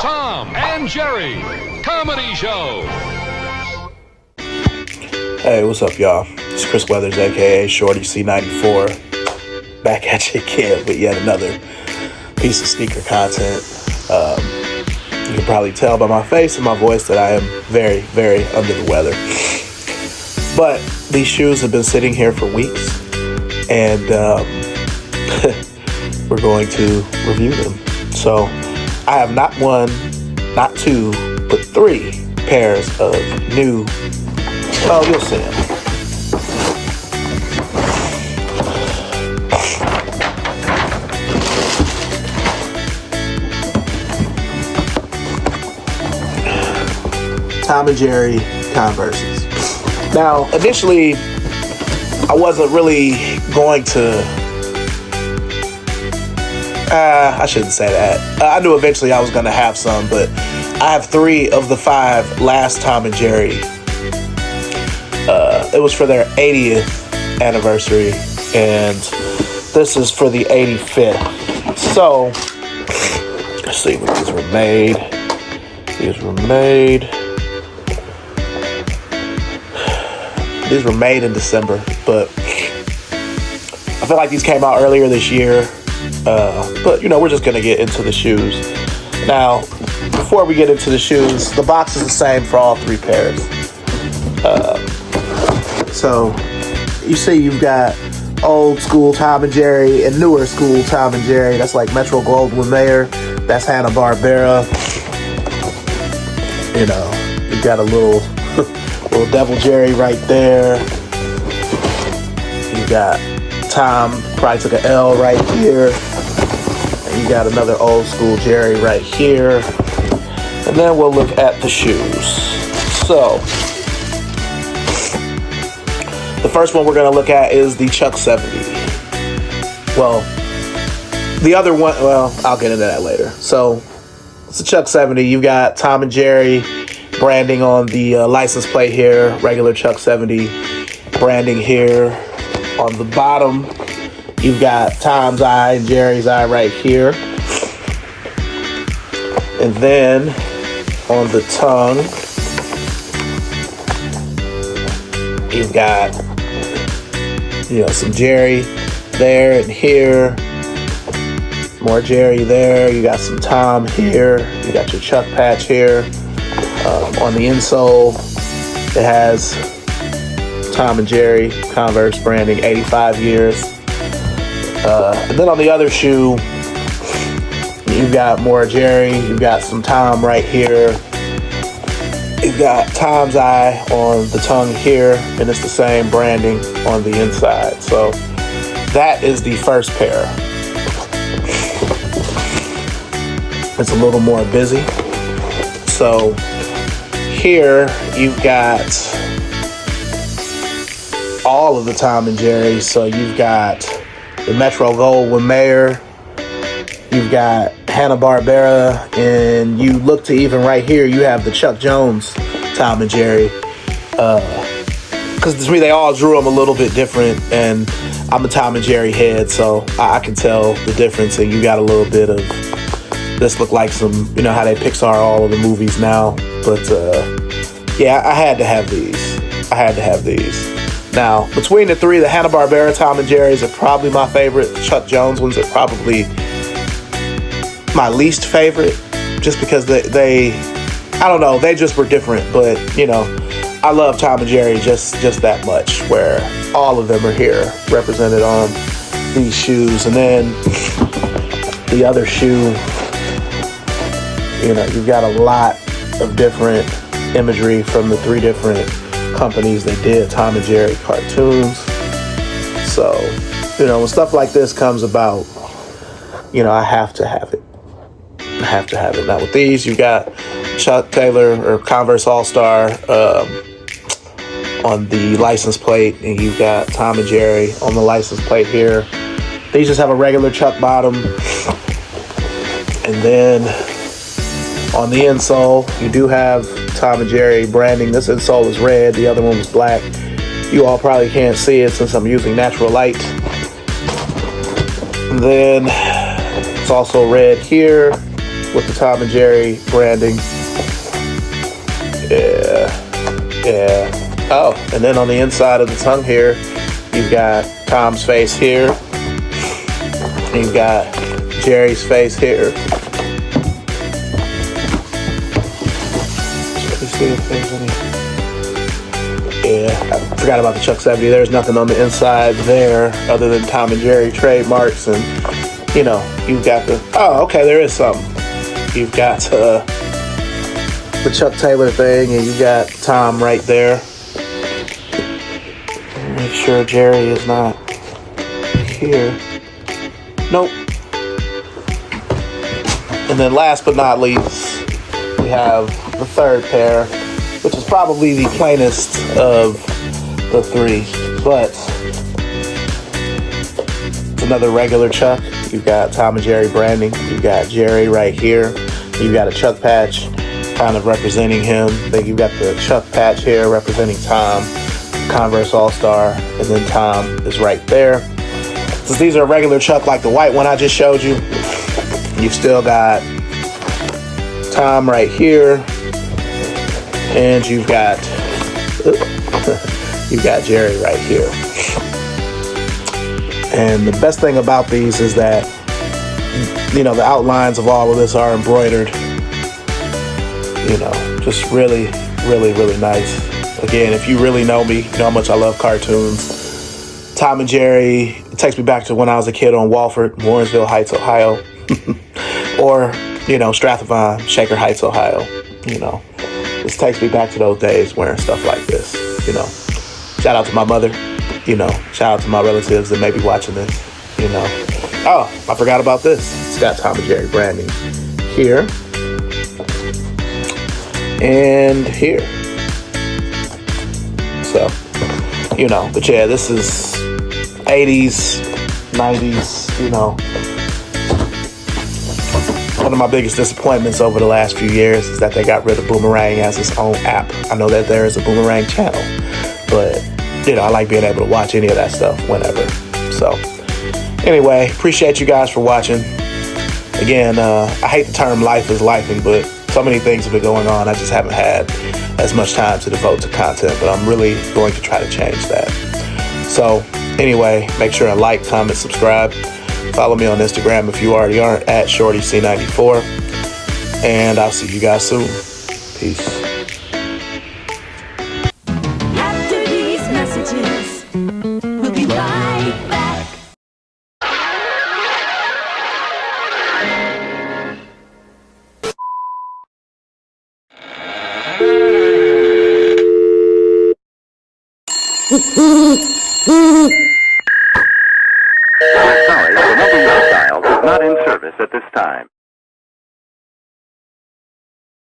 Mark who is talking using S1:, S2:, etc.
S1: Tom and Jerry Comedy Show.
S2: Hey, what's up, y'all? It's Chris Weathers, aka ShortyC94, back at you again with yet another piece of sneaker content. You can probably tell by my face and my voice that I am very, very under the weather. But these shoes have been sitting here for weeks, and we're going to review them. So I have not one, not two, but three pairs of new, well, you'll see them. Tom and Jerry Converses. Now, initially, I wasn't really going to, I shouldn't say that. I knew eventually I was going to have some, but I have 3 of the 5 last Tom and Jerry. It was for their 80th anniversary, and this is for the 85th. So, let's see when these were made. These were made in December, but I feel like these came out earlier this year. But, you know, we're just going to get into the shoes. Now, before we get into the shoes, the box is the same for all 3 pairs. So, you see you've got old school Tom and Jerry and newer school Tom and Jerry. That's like Metro Goldwyn Mayer. That's Hanna-Barbera. You know, you've got a little Devil Jerry right there. You got Tom, probably took an L right here. And you got another old school Jerry right here. And then we'll look at the shoes. So, the first one we're going to look at is the Chuck 70. Well, the other one, well, I'll get into that later. So, it's the Chuck 70. You've got Tom and Jerry branding on the license plate here, regular Chuck 70 branding here. On the bottom, you've got Tom's eye and Jerry's eye right here. And then on the tongue, you've got, you know, some Jerry there and here. More Jerry there. You got some Tom here. You got your Chuck patch here. On the insole, it has Tom and Jerry Converse branding, 85 years. And then on the other shoe, you've got more Jerry. You've got some Tom right here. You've got Tom's eye on the tongue here, and it's the same branding on the inside. So that is the first pair. It's a little more busy. So here you've got all of the Tom and Jerry. So you've got the Metro Goldwyn Mayer, you've got Hanna-Barbera, and you look to even right here, you have the Chuck Jones Tom and Jerry. Because to me, they all drew them a little bit different, and I'm a Tom and Jerry head, so I can tell the difference. And you got a little bit of this look like some, you know how they Pixar all of the movies now. But yeah, I had to have these. Now, between the 3, the Hanna-Barbera Tom and Jerry's are probably my favorite. The Chuck Jones ones are probably my least favorite, just because they I don't know, they just were different. But, you know, I love Tom and Jerry just that much, where all of them are here represented on these shoes. And then the other shoe, you know, you've got a lot of different imagery from the 3 different companies that did Tom and Jerry cartoons. So, you know, when stuff like this comes about, you know, I have to have it. Now with these, you got Chuck Taylor or Converse All-Star on the license plate, and you've got Tom and Jerry on the license plate here. These just have a regular Chuck bottom. And then on the insole, you do have Tom and Jerry branding. This insole is red, the other one was black. You all probably can't see it since I'm using natural light. And then it's also red here. with the Tom and Jerry branding. Yeah. Oh, and then on the inside of the tongue here, you've got Tom's face here. You've got Jerry's face here. Let me see if there's any. Yeah, I forgot about the Chuck 70. There's nothing on the inside there other than Tom and Jerry trademarks, and you know, you've got the. Oh, okay, there is something. You've got the Chuck Taylor thing, and you got Tom right there. Make sure Jerry is not here. Nope. And then last but not least, we have the third pair, which is probably the plainest of the three, but it's another regular Chuck. You've got Tom and Jerry branding. You've got Jerry right here. You've got a Chuck patch kind of representing him. Then you've got the Chuck patch here representing Tom, Converse All-Star, and then Tom is right there. Since these are regular Chuck like the white one I just showed you, you've still got Tom right here, and you've got Jerry right here. And the best thing about these is that, you know, the outlines of all of this are embroidered. You know, just really, really, really nice. Again, if you really know me, you know how much I love cartoons. Tom and Jerry, it takes me back to when I was a kid on Walford, Warrensville Heights, Ohio. Or, you know, Strathavon, Shaker Heights, Ohio. You know, this takes me back to those days wearing stuff like this. You know, shout out to my mother. You know, shout out to my relatives that may be watching this. You know, oh, I forgot about this. It's got Tom and Jerry branding here and here. So, you know, but yeah, this is 80s, 90s, you know. One of my biggest disappointments over the last few years is that they got rid of Boomerang as its own app. I know that there is a Boomerang channel, but, you know, I like being able to watch any of that stuff whenever. So, anyway, appreciate you guys for watching. Again, I hate the term life is lifing, but so many things have been going on. I just haven't had as much time to devote to content, but I'm really going to try to change that. So, anyway, make sure to like, comment, subscribe. Follow me on Instagram if you already aren't, at ShortyC94. And I'll see you guys soon. Peace.
S3: After these messages, we'll be right back.
S4: Sorry, the number you have dialed is not in service at this time.